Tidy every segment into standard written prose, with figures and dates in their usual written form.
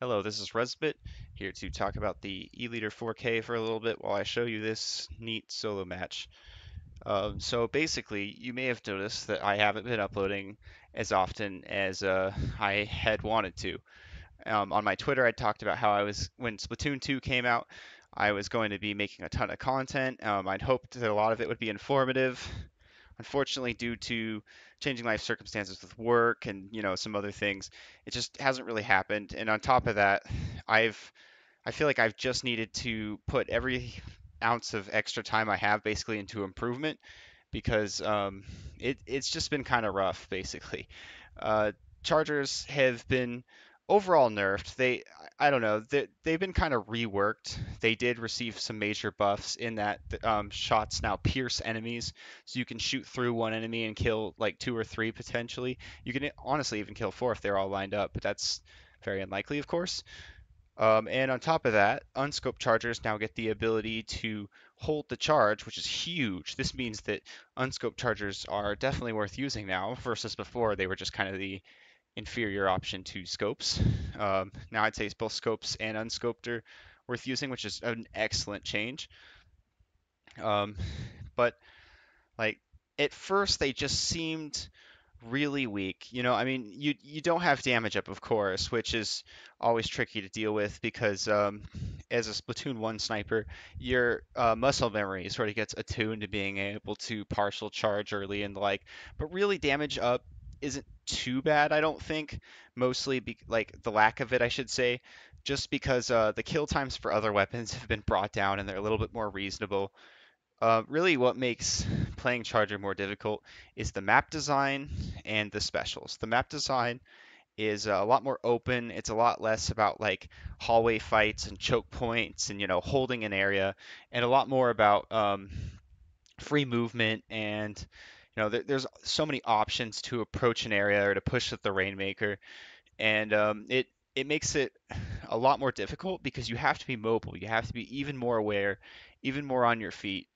Hello, this is Resbit, here to talk about the E-liter 4K for a little bit while I show you this neat solo match. So basically, you may have noticed that I haven't been uploading as often as I had wanted to. On my Twitter, I talked about how when Splatoon 2 came out, I was going to be making a ton of content. I'd hoped that a lot of it would be informative. Unfortunately, due to changing life circumstances with work and some other things, it just hasn't really happened. And on top of that, I've I feel like I've just needed to put every ounce of extra time I have basically into improvement because it's just been kind of rough basically. Uh, Chargers have been overall nerfed. I don't know, they've been kind of reworked. They did receive some major buffs in that shots now pierce enemies, so you can shoot through one enemy and kill like two or three potentially. You can honestly even kill four if they're all lined up, but that's very unlikely, of course. And on top of that, unscoped chargers now get the ability to hold the charge, which is huge. This means that unscoped chargers are definitely worth using now versus before they were just kind of the inferior option to scopes. Now I'd say both scopes and unscoped are worth using, which is an excellent change. Um, but like at first they just seemed really weak. I mean, you don't have damage up, of course, which is always tricky to deal with because as a Splatoon 1 sniper, your muscle memory sort of gets attuned to being able to partial charge early and the like. But really, damage up isn't too bad, I don't think. Mostly, like the lack of it, I should say, just because the kill times for other weapons have been brought down and they're a little bit more reasonable. Really, what makes playing Charger more difficult is the map design and the specials. The map design is a lot more open. It's a lot less about like hallway fights and choke points and holding an area, and a lot more about free movement and there's so many options to approach an area or to push with the Rainmaker, and it makes it a lot more difficult because you have to be mobile. You have to be even more aware, even more on your feet.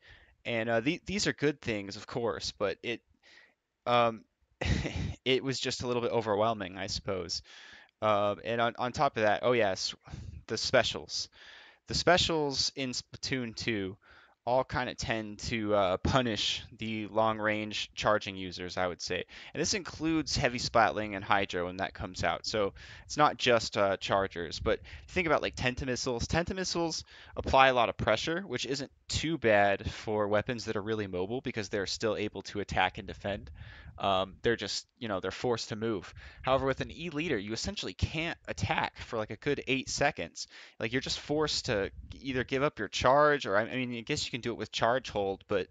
And these are good things, of course, but um, it was just a little bit overwhelming, I suppose. And on top of that, oh yes, the specials. The specials in Splatoon 2 all kind of tend to punish the long range charging users, I would say. And this includes heavy splatling and hydro when that comes out. So it's not just chargers, but think about like tentamissiles. Tentamissiles apply a lot of pressure, which isn't too bad for weapons that are really mobile because they're still able to attack and defend. They're just, they're forced to move. However, with an E leader, you essentially can't attack for like a good 8 seconds. Like you're just forced to either give up your charge, or I mean, I guess you can do it with charge hold, but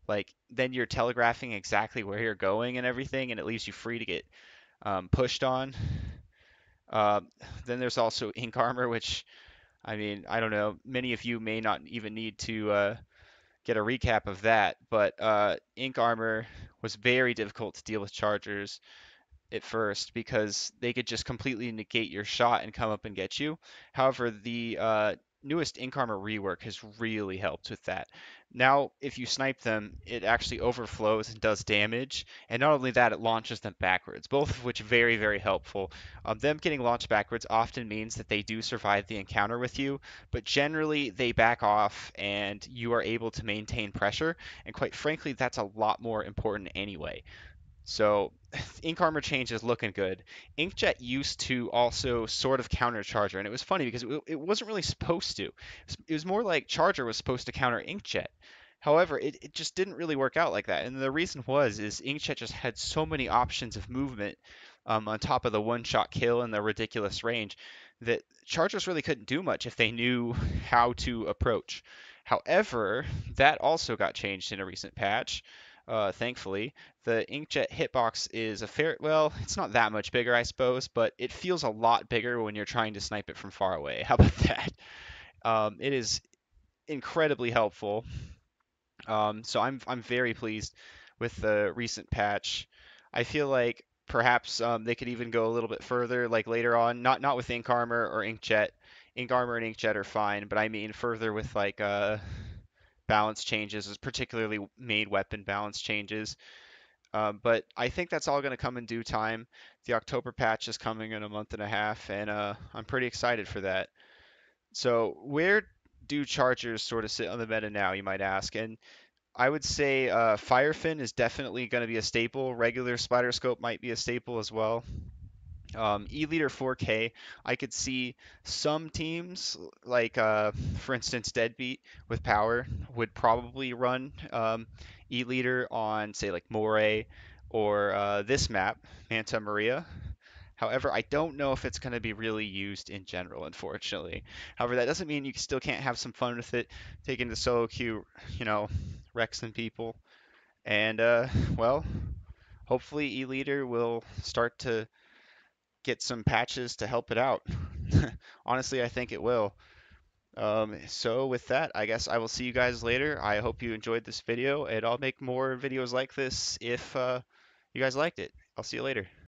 like then you're telegraphing exactly where you're going and everything, and it leaves you free to get pushed on. Um, then there's also ink armor, which I mean, I don't know. Many of you may not even need to get a recap of that, but ink armor was very difficult to deal with chargers at first because they could just completely negate your shot and come up and get you. However, the newest Ink Armor rework has really helped with that. Now, if you snipe them, it actually overflows and does damage, and not only that, it launches them backwards, both of which very, very helpful. Them getting launched backwards often means that they do survive the encounter with you, but generally they back off and you are able to maintain pressure, and quite frankly, that's a lot more important anyway. So Ink Armor change is looking good. Inkjet used to also sort of counter Charger, and it was funny because it wasn't really supposed to. It was more like Charger was supposed to counter Inkjet. However, it just didn't really work out like that. And the reason is Inkjet just had so many options of movement on top of the one-shot kill and the ridiculous range that Chargers really couldn't do much if they knew how to approach. However, that also got changed in a recent patch, thankfully. The inkjet hitbox is well, it's not that much bigger, I suppose, but it feels a lot bigger when you're trying to snipe it from far away. How about that? It is incredibly helpful. So I'm very pleased with the recent patch. I feel like perhaps they could even go a little bit further, like later on, not with ink armor or inkjet. Ink armor and inkjet are fine, but I mean further with like balance changes, particularly made weapon balance changes. But I think that's all going to come in due time. The October patch is coming in a month and a half, and I'm pretty excited for that. So where do chargers sort of sit on the meta now, you might ask? And I would say Firefin is definitely going to be a staple. Regular Spider Scope might be a staple as well. E-liter 4K, I could see some teams, like for instance Deadbeat with power, would probably run E-liter on, say, like Moray or this map, Manta Maria. However, I don't know if it's going to be really used in general, unfortunately. However, that doesn't mean you still can't have some fun with it, take into solo queue, you know, wreck some people. And, well, hopefully E-liter will start to get some patches to help it out. Honestly, I think it will. So with that, I guess I will see you guys later. I hope you enjoyed this video, and I'll make more videos like this if you guys liked it. I'll see you later.